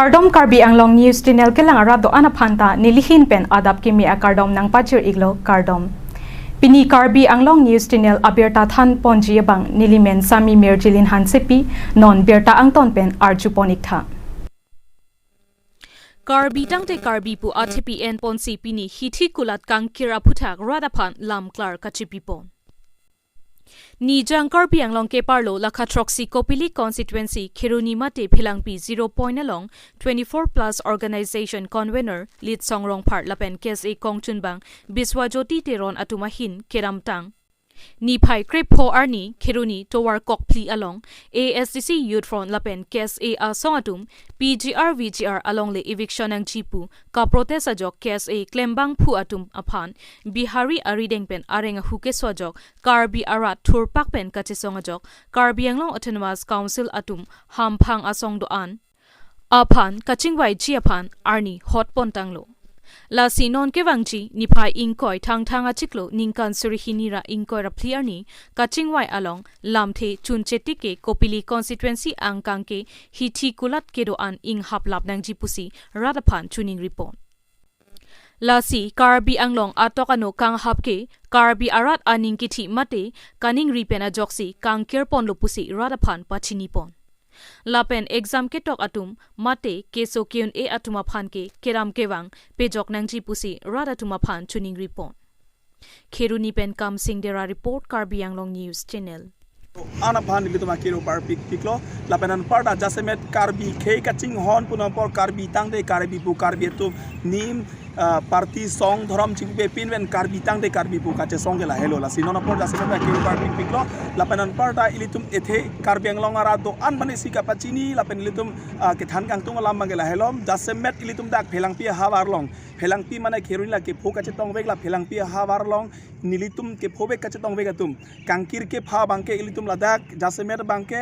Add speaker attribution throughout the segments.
Speaker 1: Kardom Karbi Anglong News Channel ke lang arado anaphanta nilihin pen adap kimi a kardom nang pachir iglo kardom. Pini Karbi Anglong News Channel abirta than ponji bang nilimen sami merjilin hansepi non berta angton pen arjuponik tha.
Speaker 2: Karbi tangte Karbi pu ATP en ponsi pini hithi kulat kang kira puthak radaphan lam klar kachipipon. Ni jang Karbi Anglong ke parlo lakha troxy Kopili constituency Khiruni mate philangpi 0 point along 24 plus organization convener lead songrong part lapen kes e kongchun bang Biswa Jyoti Teron atumahin Keram tang Ni phai krep ho arni Khiruni towar kokpli along ASDC Youth Front lapen kes e a songatum PGR VGR along le eviction ang chipu ka protest ajok kes e klembang phu atum aphan Bihari arideng pen areng huke swajok Karbi arat thurpak pen kachesong ajok Karbi Anglong Autonomous Council atum hamphang asong doan aphan kachingwai chi aphan arni hot pontanglo La sinon ke wangchi ni phai ingkoi thang achiklo ningkan surihinira ingkoi raplir ni kachingwai along lamthe chuncheti ke Kopili constituency angkang ke hithi kulat ke do an ing haplap nang jipusi radaphan tuning report Lasi Karbi Anglong atokano kang hapke Karbi arat aning kithi mate kaning ripena joksi kang kerpon lopusi radaphan pachinipon Lapen exam ke tok atum mate keso kyun e atuma phan ke keram kewang pejok nangji pusi rada tuma phan tuning report Khiruni pen kam sing dera report Karbi Anglong News Channel
Speaker 3: Ana phan li tuma kero par piklo lapenan parda jasemet Karbi khei kaching hon punampor Karbi tangde Karbi pu Karbi tu nim party song dharam chingbe pinwen Karbi tangde Karbi pu kache song gela hello la sinona por jasemet kero par piklo lapenan parda ilitum ethe Karbi Anglong ara do an bane sika pachini lapen ilitum ke than kang tung lam gela hello jasemet ilitum dak phelang pi hawarlong phelang pi mane kheruni la ke phu kache tong vek la phelang pi hawarlong nilitum ke phobe kache tong vek atum kangkir ke pha bangke ilitum ladak jasemet bangke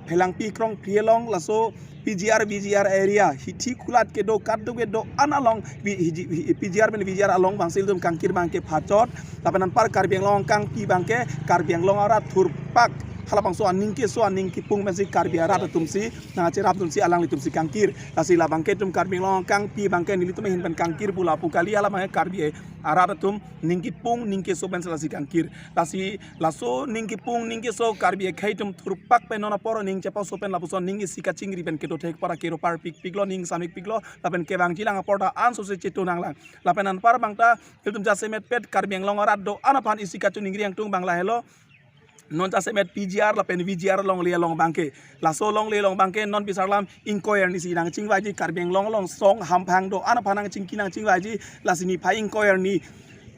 Speaker 3: phelang pi krong prielong laso PGR VGR area hithi kulat ke do kaddo ke do analong PGR ben VGR along bangsil dum kangkir bangke phachot lapanan par Karbi Anglong kang pi bangke Karbi Anglong ara thurpak halapang so aning ki pung mensi Karbi ara tumsi na cerap tumsi alang litumsi kangkir lasi la bangke tum Karbi Anglong kang pi bangke nilitum hin pen kangkir pula pukali ala bangke Karbi ara tum ningki pung ningki so ben lasi kangkir lasi laso ningki pung ningki so Karbi khaitum thurpak pen nona poro ning chepa so pen lapuson ningki sika chingri pen keto thek para kero par piklo ning samik piklo lapen kewang jilang porta an so se chetu nanglang lapenan par bangta iltum jasemet pet Karbi Anglong ara do anapan isika tu ningri yang tung bangla hello non jasemet PGR la pen VGR long le long bangke la so long le long bangke non bisarlam inquiry ni sidang chingwaji Karbi Anglong long song hamphang do ana phanang chingkinang chingwaji la sini phai inquiry ni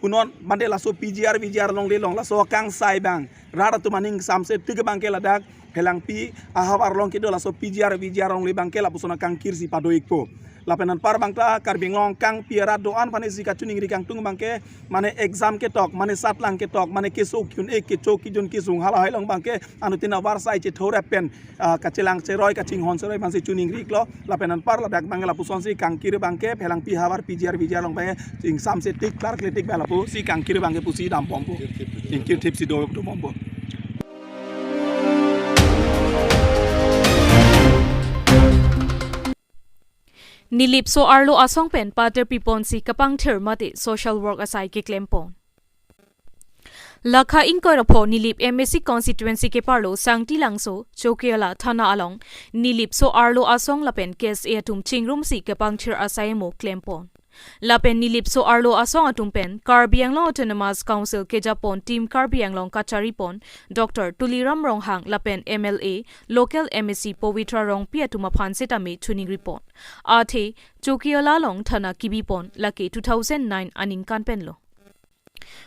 Speaker 3: punon bande la so PGR VGR long le long la so kang sai bang rada tu maning samse tiga bangke la dak phelang pi ahawar long kido la so PGR VGR long le bangke la pusona kang kirsi padoikpo lapenan par bangta Karbi Anglong kang piara doan pane sika tuning ri kang tung bangke mane exam ke tok mane satlang ke tok mane keso kyun e ke chok ki jun ki sung hala hailong bangke anutina warsai che thora pen kachelang che roi kaching hon seroi mansi tuning ri klo lapenan par la dak bangela puson si kang kir bangke phelang pi hawar PGR VGR long bangke sing sam se tik klar kletik bela pu si kang kir bangke pusi dam pompo ing kir tip si do pompo
Speaker 2: Nilip so arlo asong pen pater pipon si kapang thir mate social work asai ke klempon Lakha ingkoi rapho nilip MSC constituency ke parlo sangti langso chokeala thana along nilip so arlo asong lapen kes e atum chingrum si kapang thir asai mo klempon Lapen nilip so arlo asong atum pen Karbi Anglong Autonomous Council ke Japon team Karbi Anglong Kacharipon Dr. Tuliram Ronghang lapen MLA local MSC Powitra Rong piatuma phan setame tuning report athe Chokiola long thana kibipon lake 2009 aning kanpen lo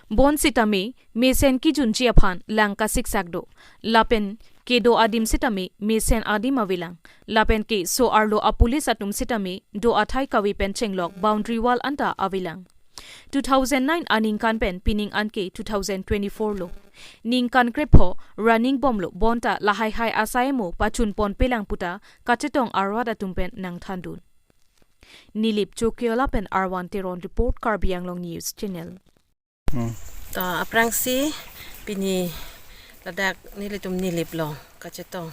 Speaker 2: Bon sitame mesen ki junchi aphan langka siksakdo lapen kedo adim sitame mesen adim awilang lapen ke so arlo apulis atum sitame do athai kawi pen chenglok boundary wall anta awilang 2009 aning kan pen pining anke 2024 lo ning kan krepho running bomb lo bonta lahai hai asaimo pachun pon pelang puta kachetong arwada tumpen nang thandun Nilip Chokiola pen R1 Teron report Karbi Anglong News Channel
Speaker 4: aprangsi pini ladak nilitum nilip lo kachetong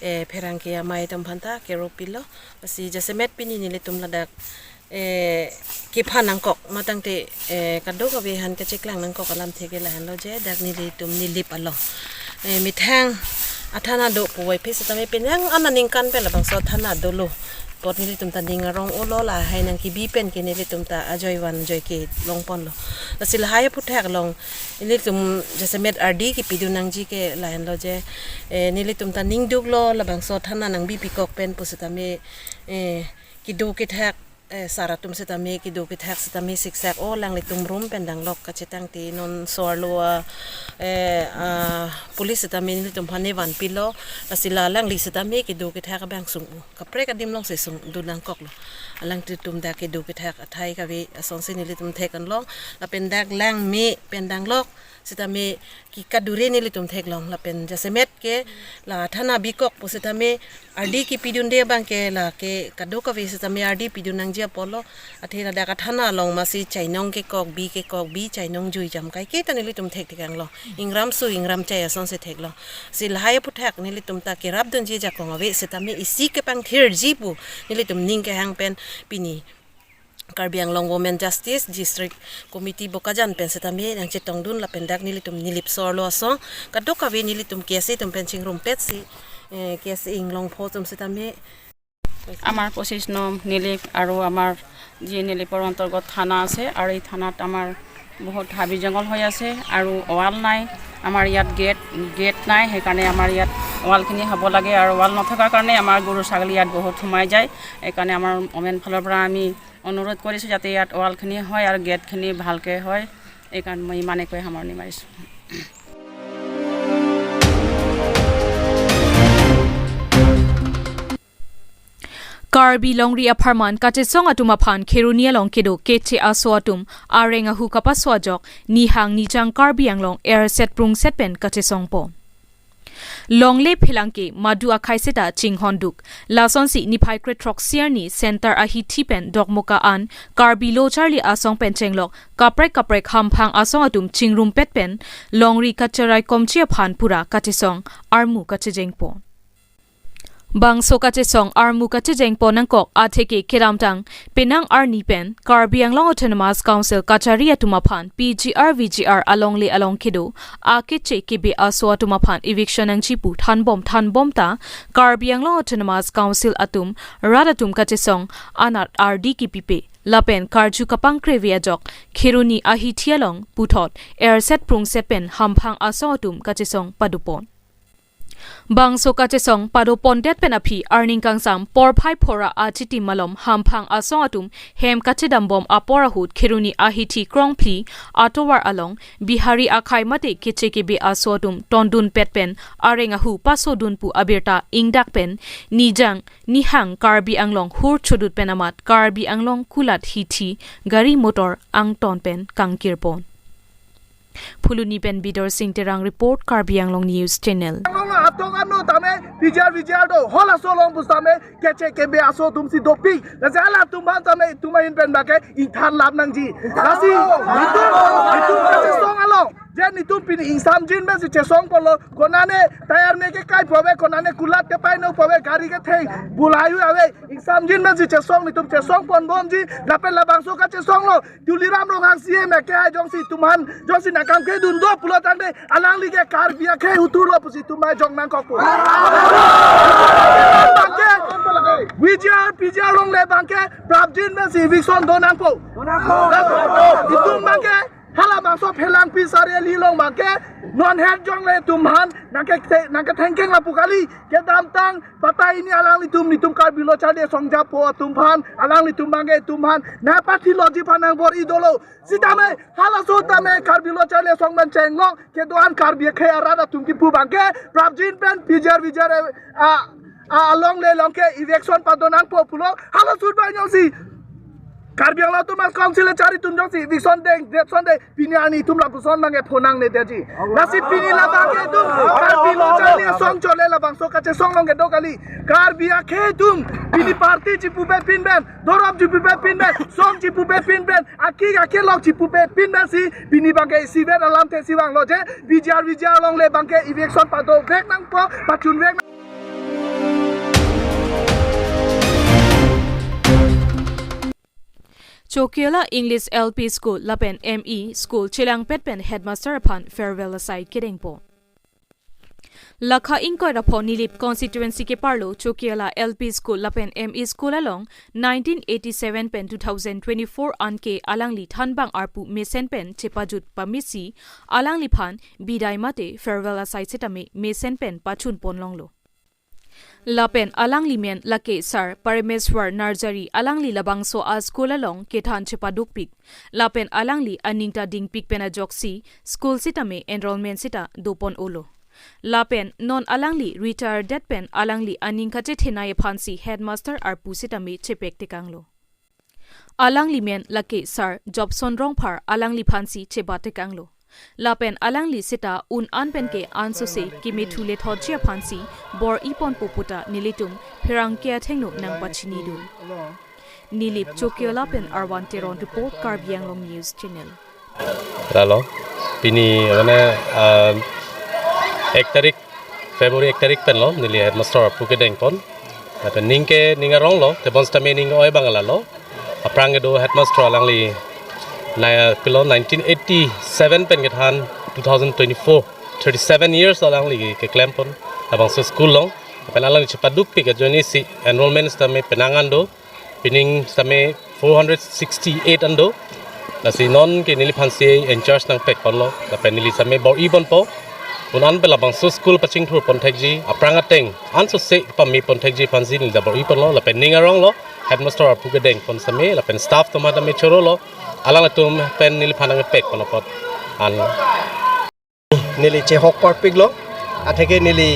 Speaker 4: perangkia mai tom phanta keropilo pasi jasemet pini nili tum ladak ki phanang kok matang te kadok abe han ka cheklang nang kok alam thege la han lo je dak nili tum nilip alo mi thang athana do puai phis tame penang ananing kan pe la bang so thana do lo tot nili tum ta ding rong ulo la hai nang ki bi pen ki nili tum ta ajoy wan joy ke long pon lo lasil hai puthak long nili tum jasemet rd ki pidunang ji ke la han lo je nili tum ta ning duk lo la bang so thana nang bi pi kok pen pusitame ki do ki thak saratum setame ki do ki thak setame siksak o lang litum rum pendang lok ka chetang ti non sorlo police setame ni tum phane wan pilo asila lang li setame ki do ki thak bang sung ka pre ka dim long se sung du lang kok lo alang ti tum da ki do ki thak athai ka we asong se ni litum thekan long la pendak lang me pendang lok setame ki kadure ni litum thek long la pen jasemet ke la thana bikok positame ardi ki pidun de bang ke la ke kadok ka we setame ardi pidunang jia polo athena da ka thana long masi chainong ke kok bi chainong jui jam kai ke tani litum thek tikang lo ingram su ingram chai ason se thek lo sil hai puthak ni litum ta ke rab dun ji ja kong ave setame isi ke pang thir ji pu ni litum ning ke hang pen pini Karbi Anglong Women Justice District Committee Bokajan pen setame nang chetong dun la pendak nilitum nilip sorlo aso kadok ka we nilitum kiasi tum penching rumpet si kiasi inglong photum setame
Speaker 5: আমার 25 নং নীলিপ আৰু আমাৰ যি নীলিপৰ অন্তৰ্গত থানা আছে আৰু এই থানাত আমাৰ বহুত হাবি জংগল হৈ আছে আৰু ওয়াল নাই আমাৰ ইয়াত গেট নাই সেইকাৰণে আমাৰ ইয়াত ওয়ালখিনি হ'ব লাগে আৰু ওয়াল নথকাৰ কাৰণে আমাৰ গৰু ছাগলী ইয়াত বহুত সোমাই যায় এইকাৰণে আমাৰ ওমেন ফালৰ পৰা আমি অনুৰোধ কৰিছোঁ যাতে ইয়াত ওয়ালখিনি হয় আৰু গেটখিনি ভালকৈ হয় এইকাৰণে মই ইমানে কৈ সামৰণি মাৰিছোঁ
Speaker 2: Karbi longri aparman kache song atum aphan kherunia long kedo keche aso atum arenga hu kapaswa jok ni hang ni jang karbi anglong air set prung set pen kache song po longle philangke madu akhai seta chinghonduk lasonsi ni phai kre troxier ni center a hi thipen dokmoka an karbi lo charli asong pen chenglok kaprek hamphang asong atum chingrum pet pen longri kacharai komchi aphan pura kache song armu kache jengpo Bang so kache song armu kache jengpo nangkok atheke kiramtang penang arni pen Karbi Anglong Autonomous Council kachari atumaphan PGR VGR alongle along kido akeche kebe aso atumaphan eviction ang chipu thanbom ta Karbi Anglong Autonomous Council atum radatum kache song anat RD kipipe lapen karju kapang krevia jok khiruni ahi thialong puthot air set prung sepen hamphang aso atum kache song padupon Bang so kache song pado pontet penapi earning kangsam por phai phora achiti malom hamphang asong atum hem kache dambom apora hut khiruni ahiti krongpli atowar along bihari akhai mate keche ke be asotum tondun petpen arenga hu pasodun pu abirta ingdak pen nijang nihang Karbi Anglong hur chodut penamat Karbi Anglong kulat hiti gari motor ang ton pen kangkirpon Phuluni pen bidor sing terang report Karbi Anglong News Channel
Speaker 3: Atong ano tame vijar do hola solong bustame keche kebe aso tumsi dopi lazala tumban tame tumain pen bake ithan lab nang ji kasi itu keche song along jen itu pin insam jin me se song polo konane tayar me ke kai pobe konane kulat ke pai no pobe gari ke thei bulayu ave insam jin me se song ni tum che song pon bom ji lapen labang so ka che song lo tuliram lo hang sie me ke ai jong si tuman jong si nakam ke dun do pulo tande alang li ke Karbi ke utur lo pusi tumai jong nang kok Vijar long le bangke prabjin me si vikson donang po itu bangke hala bangso phelang pisare li long bangke non head jong le tumhan nangke tengkeng la pukali ke dam tang patai ini alang litum Karbi lo chade songja po tumhan alang litum bangke tumhan na pati loji panang bor idolo sitame hala so tame Karbi lo chade songman chenglong ke doan Karbi khe arada tumki pu bangke prabjin pen vijar along le long ke election padonang po pulo hala sud ba nyong si Karbi Anglong Autonomous Council cari tum jong si election deng sonde piniani tum la puson mangi phonang ne deji nasi pini la bangke tum Karbi lo chali song chole la bang so kache song long ke do kali Karbi akhe tum pini party chipu be pin ben dorab chipu be pin ben song chipu be pin ben akhe lok chipu be pin ben si pini bangke si ben alam te si bang lo je vijar long le bangke election pado vek nang po pachun vek
Speaker 2: Chokiola English LP School Lapen ME School Chilang Petpen Headmaster upon farewell aside kidding po. Lakha Inko Rapo Nilip constituency ke parlo Chokiola LP School Lapen ME School along 1987 pen 2024 anke alangli thanbang arpu mesen pen chepajut pamisi alangli phan bidai mate farewell aside setame mesen pen pachun ponlonglo. Lapen alangli men lake sar Parameswar Narjari alangli labangso a school along kethan chepaduk pik lapen alangli aningta ding pik pena joksi school sitame enrollment sita dopon olo lapen non alangli retired dead pen alangli aningka che thenai phansi headmaster arpu sitame chepek tekanglo alangli men lake sar Jobson rongphar alangli phansi cheba tekanglo Lapen alangli sita un anpen ke ansose kimi thule thojia phansi bor ipon poputa nilitum phirangkia thengno nang pachini du Nilip Chokiola pen Arwan Teron report Karbianglong News Channel
Speaker 6: Lalo pini mana 1 tarik February 1 tarik pen lo nili headmaster Pukideng pon pen ningke ningarong lo te bonsta meaning oi bangala lo aprang do headmaster alangli Pilo 1987 pen kethan 2024 37 years alangli ke klempon abang so school long pen alang cepaduk pi ke joini si enrollment stame penangan do pining stame 468 ando la si non ke nili phansi in charge nang pek kon lo la pen nili stame bor ibon po unan bela bang so school paching thur pon thekji apranga teng an so se pami pon thekji phansi nil da bor ibon lo la pen ningarong lo headmaster apuke deng pon same la pen staff to madame choro lo alang tum pen nili phanang pek kono pot an
Speaker 7: nili chehok parpik lo atheke nili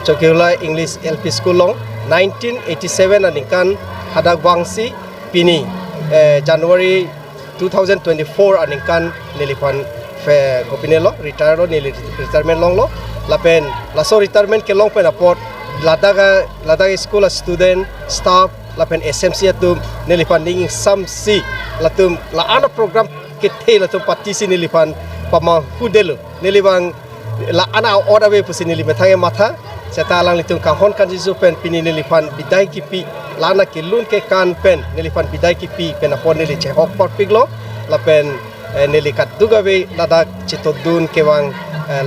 Speaker 7: Chokiola English LP School long 1987 aninkan hadak wangsi pini January 2024 aninkan nili phan fe kopinelo retire lo nili retirement long lo lapen laso retirement ke long pen apot ladaga school student staff lapen SMC atum nili phan ning sam si latum la ana program ke latum patisi nili phan pama hudelo nili bang la ana order we pusi nili methange matha seta lang litung kahon kan jisu pen pini nili phan bidai kipi lana ke lun ke kan pen nili phan bidai kipi pen apon nili chehok pot piglo lapen nili katduga we ladak chitodun kewang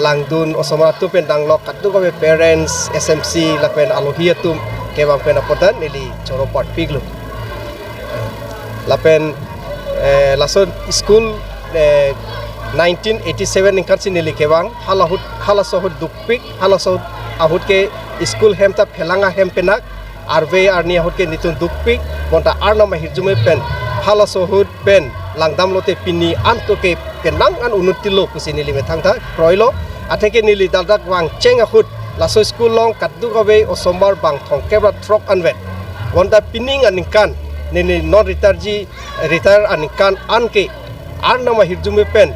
Speaker 7: langdun osoma tu pen danglo katduga we parents SMC lapen alohia tum kewang pen apodan nili choro pot piglo lapen lason school 1987 ingkar sinili kewang halasahud dukpik halasahud ahud ke school hemta phelanga hempenak arve arni ahud ke nitun dukpik monta arna mahirjume pen halasahud pen langdam lote pini anto ke penang an unutilo kusinili methangta kroilo atheke nili dadak wang cheng ahud laso school long kaddu gawe osombar bang thongkebra trok anvet monta pining aninkan nini non retire aninkan anke arna mahirjume pen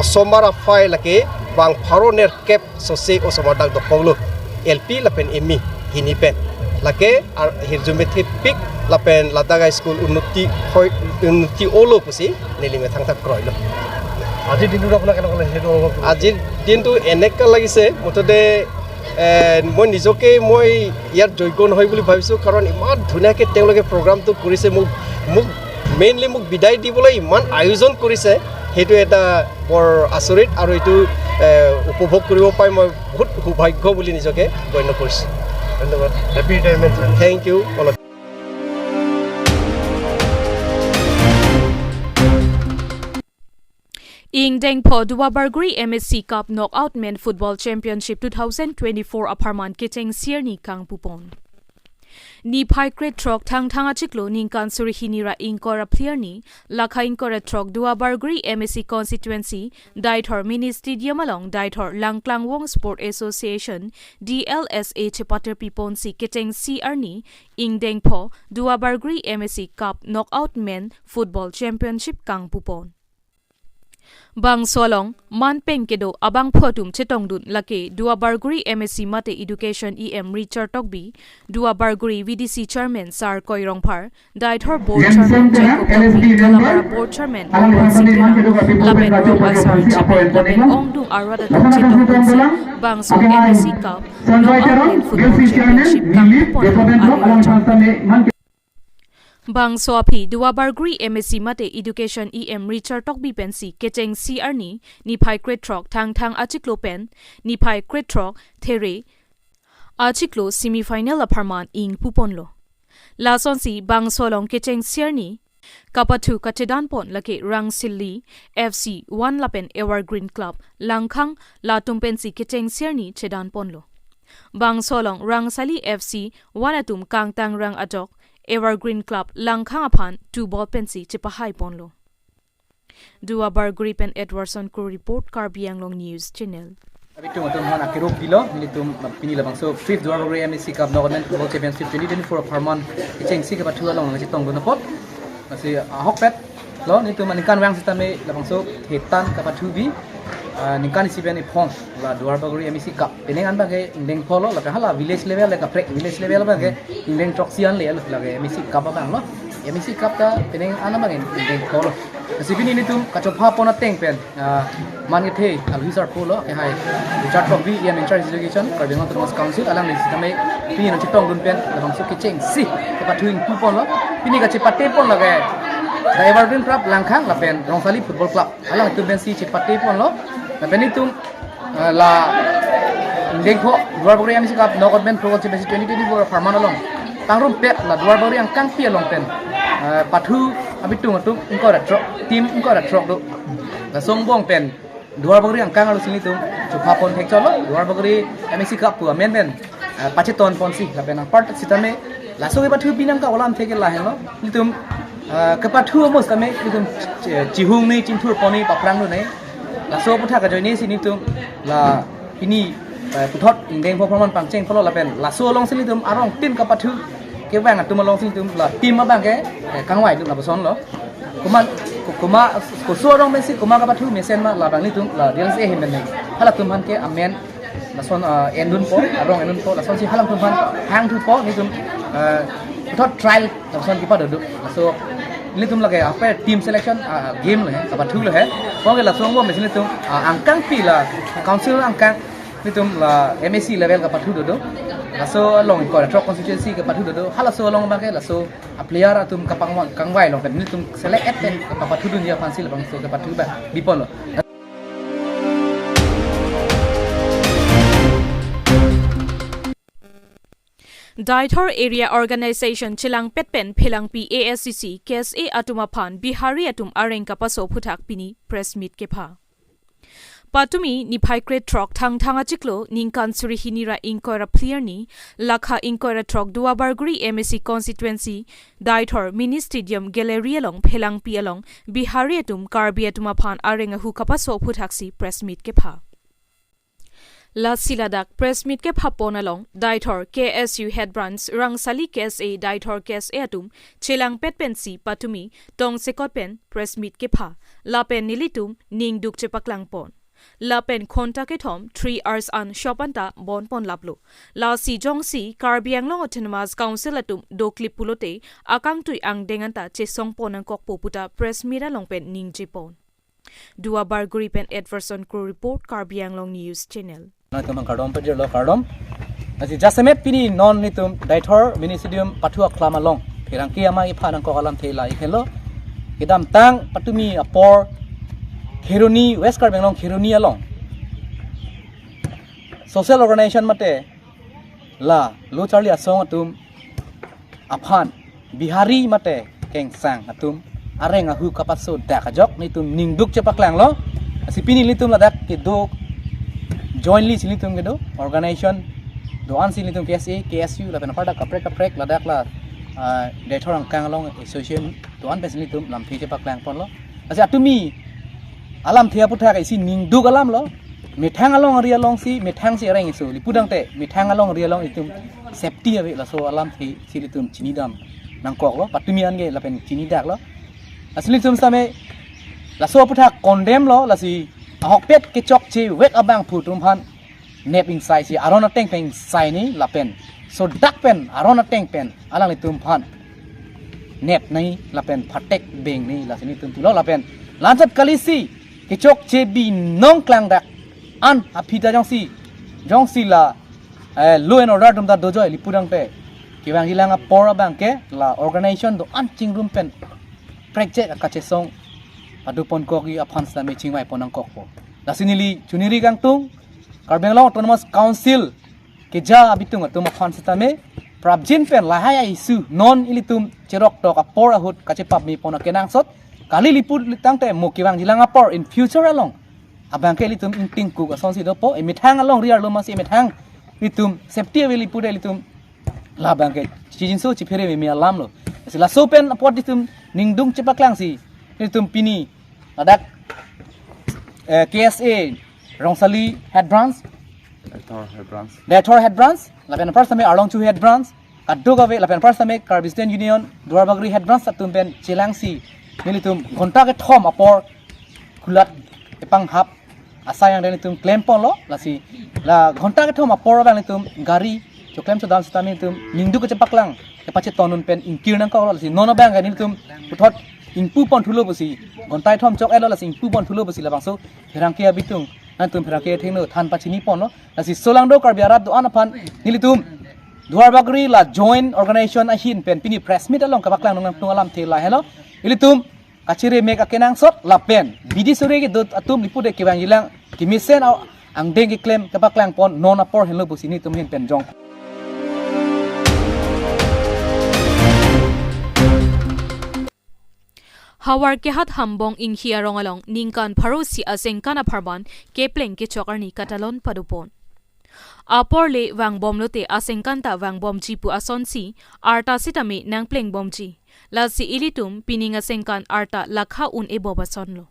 Speaker 7: osomara file lake bang pharoner cap sose osomar dak dokolo LP lapen emi hini pen lake hirjume pik lapen ladaga school unuti olo pusi nilime thangta kroilo আজি দিনটো আপোনাক কেনেকুৱা লাগিছে আজি দিনটো এনেকা লাগিছে মততে মই নিজকে মই ইয়াত যোগ্য নহয় বুলি ভাবিছোঁ কাৰণ ইমান ধুনীয়াকৈ তেওঁলোকে প্ৰগ্ৰামটো কৰিছে মোক মেইনলি মোক বিদায় দিবলৈ ইমান আয়োজন কৰিছে সেইটো এটা বৰ আচৰিত আৰু এইটো উপভোগ কৰিব পাই মই বহুত সৌভাগ্য বুলি নিজকে গণ্য কৰিছোঁ ধন্যবাদ happy retirement thank you all
Speaker 2: Ingdeng po Duwabarguri MSC Cup Knockout Men Football Championship 2024 aparman kiteng sierni kang pupon. Ni pai kret trok thang achiklo ningkan surihinira inkora player ni lakha inkora trok Duwabarguri MSC constituency Daithor Mini Stadium along Daithor Langklang Wong Sport Association DLSA Chipater Pipon si kiteng CR ni Ingdeng po Duwabarguri MSC Cup Knockout Men Football Championship kang pupon. Bang solong man pengkedo abang photum chetongdun lake Duwabarguri MSC Mate Education EM Richard Tokbi Duwabarguri VDC Chairman Sar Koirongphar Daithor Board Chairman Jacob Tokbi Kalabara Board Chairman Owen Singla Lapen Roba Sar Chairman Lapen Ongdung Arada Chetongdun Bang so MSC Cup Knockout Men Football Championship Kang Pupon Bang Soapi Dua Bargri MSc Mate Education EM Richard Tok Bi Pensi Kecheng CR ni Nipai Kretrok Thang Achiklo Pen Nipai Kretrok There Achiklo semi-final aparman ing Puponlo. Lason si Bang Solong Kecheng CR ni Kapatu Kachedan Pon Lake Rang Silli FC 1 Lapen Evergreen Club Langkhang La Tumpensi Kecheng CR ni Chedan Ponlo. Bang Solong Rang Sali FC 1 Atum Kang Tang Rang Ajok Evergreen Club Langkhang Apan 2 ball pensi Chipahai Ponlo. Dua Bargri Pen Edwardson Crew Report Karbiang Long News Channel.
Speaker 8: Abitung atum han akiro pilo militum pinilabang so 5th Dua Bargri MSc Cup Northern Football Championship 2024 Parman Kecheng si kapat thua long nasi tong donapot nasi hokpet lo nitum manikan wang sitame labang so hetan kapat thubi ningkan isi ben ipong la Dua Bargri MSc Cup penengan bage indeng polo la hala village level la kaprek village level bage indeng troxian le la MSc Cup bang lo MSc Cup ta peneng ana bang indeng polo Sipini ni tum kacopa pona teng pen mangethe alhisar polo hai Richard Tok Bi in charge education Karbiang Autonomous Council alang ni sisteme pini no chitong dun pen labang so Kecheng si kapathuing tu polo pini ka chipate pon lage Evergreen Club Langkhang la pen Rongsali Football Club alang tu ben si chipate pon lo la pen tum la indengko Dua Bargri MSc Cup Knockout Ben Pro Championship 2024 Farman along tangrum pet la Dua Bargri ang kang pi along pen pathu abitung atum engkau ada trok tim engkau ada trok do la songbong pen Dua Bargri ang kang alu sini tum chupa pon thek cholo Dua Bargri MSc Cup pu men ben pacheton pon si la pen part sitame la so pathu pinang ka olam theke la helo tum ke pathu mos kame tum chihung ni chinthur poni paprang do nei la so putha ka joini sini tum la ini puthot indeng performance pangcheng polo la pen la so long sini tum arong tin ka pathu ke bang atum long sini tum la tim ma bang ke kangwai tum la boson lo kuma ko so rong ben si kuma ka pathu mesen ma la bang ni tum la dial se hem ben nei hala tum han ke amen la son endun po arong endun po la son si halang tum han hang tu po ni tum puthot trial la son ki pa do la so ni tum la ke after team selection game le ka pathu le he ko ke la song bo me sini tum angkang pi la council angkang ni tum la MSc level ka pathu do la so long ko la trop constituency ka pathu do hala so long ba ke la so a player atum ka pangwang kangwai long pen ni tum select at ka pathu dunia fansil bang so ka pathu ba bipon lo
Speaker 2: Daithor Area Organization Chilang Petpen Philang Pi ASCC KSA Atumaphan Bihari Atum Areng Kapaso Phuthak Pini Press Meet Kepa Patumi Nipai Kretrok Thang Achiklo Ningkan Surihinira Inkoira Clear ni Lakha Inkoira Trok Dua Bargri MSc Constituency Daithor Mini Stadium Gallery along Philang Pi along Bihari Atum Karbi Atumaphan Areng Hu Kapaso Phuthaksi Press Meet Kepa La Siladak Press Meet ke phapon along Daithor KSU Head Branch Rangsali KSA Daithor KSA atum Chilang Petpensi Patumi Tong Sekot Pen Press Meet ke pha La Pen Nilitum Ning Duk Chepaklang Pon La Pen Konta ke Thom 3 hours an Shopanta Bon Pon Laplo La Si Jong Si Karbiang Long Autonomous Council atum Do Clip Pulote Akang Tui Ang Denganta Chesong Ponang Kok Poputa Press Meet along Pen Ning Jepon Dua Bargri Pen Edwardson Crew Report Karbiang Long News Channel
Speaker 8: tum kardom pedir lo kardom asi jasemet pini non nitum Daithor mini stadium pathua klama long phirang ki ama iphanang ko alam thela ikhelo idam tang patumi apor Khiruni West Karbiang Long Khiruni along social organization mate la lo charli asong atum aphan Bihari mate keng sang atum areng ahu kapaso dakajok nitum ningduk chepaklang lo asi pini litum ladak ke do jointly silitum gedo organization doan silitum KSA KSU la penapa kaprek ladak la Daithor angkang along association doan pesilitum lam thi chepaklang pon lo ase atumi alam thia putha ka isi ning duk alam lo mithang along ria long si mithang si reng isu lipudang te mithang along ria long itum safety ave la so alam thi silitum chinidam nangkok lo patumi an ge la pen chinidak lo asilitum same la so putha condemn lo la si ahok pet ke chok chi wet abang phutum phan nep ing sai si arona teng peng sai ni la pen so dak pen arona teng pen alang ni tum phan nep nai la pen phatek beng ni la sini tum tu lo la pen lanchat kalisi ke chok che bi nong klang dak an apita jong si la lo en order tum da dojo lipudang pe kiwang hilang apor bangke la organization do anjing room pen project akachesong adupon kogi aphan sami chingmai ponang kokpo la sinili chuniri gangtung Karbenglang Autonomous Council keja abitung atum aphan sitame prabjin pen lahaya isu non ilitum cherok tok apor ahut kachepap mi pona kenang sot kali liput litang te mo kiwang hilang apor in future along abang ke litum inting ku ason si dopo emithang along riar lo mas emithang litum safety aveli pude litum la bang ke chijin so chiphere me alam lo sila sopen apot litum ningdung cepaklang si litum pini adak KSA Rongsali head branch Dator head branch lapen par same along chu head branch kadogave lapen par same Karbistan Union Duarbagri head branch atum pen Chilangsi nilitum gonta ke thom apor kulat epang hap asa yang dari tum claim pon lo lasi la ghonta ke thom apor bang tum gari jo claim so dam stami tum ningdu ke cepak lang ke pache tonun pen ingkir nang ka lo lasi nono bang ga tum puthot ingpu pon thulo bosi ghonta thom chok elo lasi ingpu pon thulo bosi la bang so herang ke abitung nan tum herang ke thengno than pachini pon lo lasi solang do karbiarat do anaphan nilitum Duarbagri la joint organization a hin pen pini press meet along ka baklang nang tung alam the la hello ilitum kacire mega kenang sot lapen bidi sore ke dot atum lipude ke bang ilang kimisen ang deng ke claim ke baklang pon non apor hello busini tum hin pen jong
Speaker 2: Hawar ke hat hambong in hiarong along ningkan pharosi aseng kana pharban ke pleng ke chokarni katalon padupon apor le wangbom lote aseng kanta wangbom jipu asonsi arta sitame nang pleng bomji lasi ilitum pininga sengkan arta lakha un eboba sonlo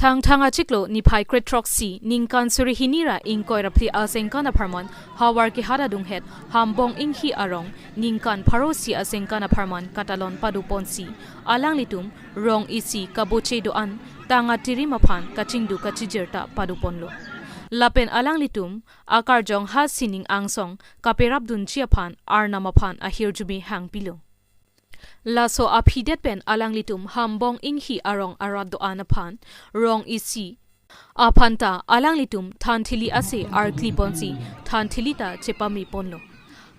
Speaker 2: thanga chiklo ni phai kretroxi ningkan surihinira ingkoi rapli asengkana pharman hawar ki hada dung het hambong inghi arong ningkan pharosi asengkana pharman katalon paduponsi alang litum rong isi kaboche do an tanga tiri maphan kachingdu kachijerta paduponlo lapen alang litum akar jong ha sining angsong kaperap dun chiaphan arna maphan ahirjumi hangpilo Laso aphidet pen alang litum hambong inghi arong arado anaphan rong isi aphanta alang litum thanthili ase arkliponsi thanthilita chepami ponlo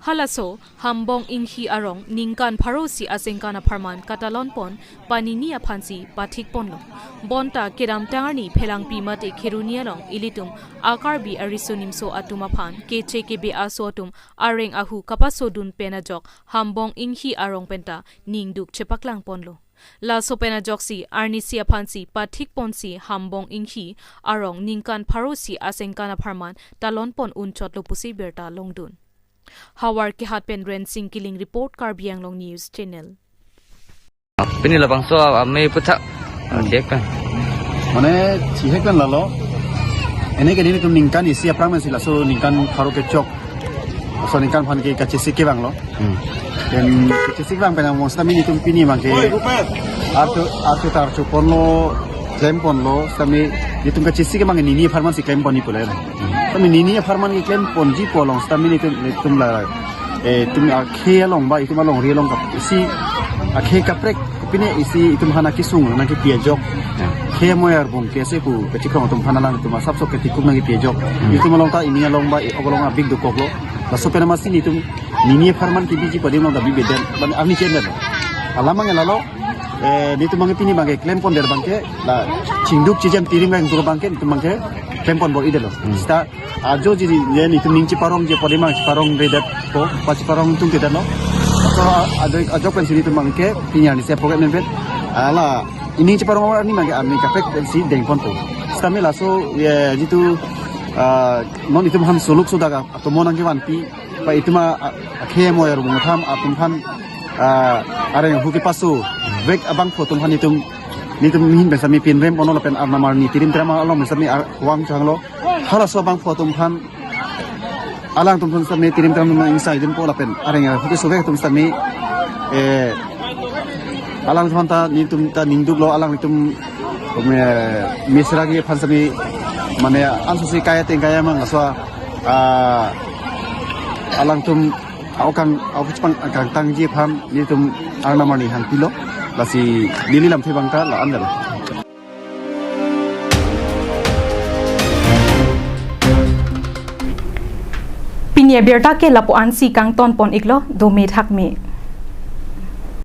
Speaker 2: halaso hambong inghi arong ningkan pharosi asengkana pharman katalon pon panini aphansi pathik ponlo bonta kedam tangarni phelangpi mate kherunialong ilitum akarbi arisunimso atumaphan kechekebe asotum areng ahu kapasodun penajok hambong inghi arong penta ningduk chepaklang ponlo la sopena joksi arnisi aphansi pathik ponsi hambong inghi arong ningkan pharosi asengkana pharman talon pon unchot lopusi berta longdun Hawar ke hat pen ren sing killing report Karbiang Long News Channel.
Speaker 9: Pini labang so ame putak dek kan.
Speaker 10: Mana cihek kan lalo. Ini kan ini tu ningkan isi apa ramai sila so ningkan karo kecok. So ningkan pan ke kacisi ke bang lo. Dan kacisi bang penang monster mini tu pini bang ke. Atu tar cupon lo claim pon lo sami itu kacisi ke bang ini farman si claim pon ni pula. Kami nini farman ni claim pon ji polong stamina itu la tum akhe long ba itu malong ri long kap isi akhe kaprek pine isi itu hana kisung na ki piajok khe moyar bung kese ku kachikong tum hana lang tum sabso ke tikum na ki piajok itu malong ta ini long ba ogolong big do koklo la so pena masini tum nini farman ki biji padi long da bi beden ban ami chenda alamang lalo ni tu mangi pini bangke claim pon der bangke la chingduk chijem tirim bang tu bangke tu bangke claim pon bol idelo sta ajo ji ye ni tu ningchi parong je podi mang parong redat ko pachi parong tung kedan no so ajo kan sini tu bangke pinya ni se poket membet ala ini ci parong ni bangke ami kapek si deng pon to sta me la so ye jitu non itu ham suluk sudaga atau monang ke wanpi pa itu ma akhe moyar bungtham atum khan areng huki pasu baik abang foto han itu min besami pin rem ono lapen arnamar ni tirim trama alom besami wang changlo hala so bang foto han alang tum sami tirim trama insai dim po lapen areng huki sobe tum sami alang thonta ni tum ta ningduk lo alang tum misra gi phansami mane ansusi kaya tengkaya mang aswa alang tum aukang aukipang agang tangji pham ni tum arnamar ni han pilo lasi lili lam thi bangka la andal
Speaker 1: Pini pini abirta ke lapuan si kang ton pon iklo do me thak me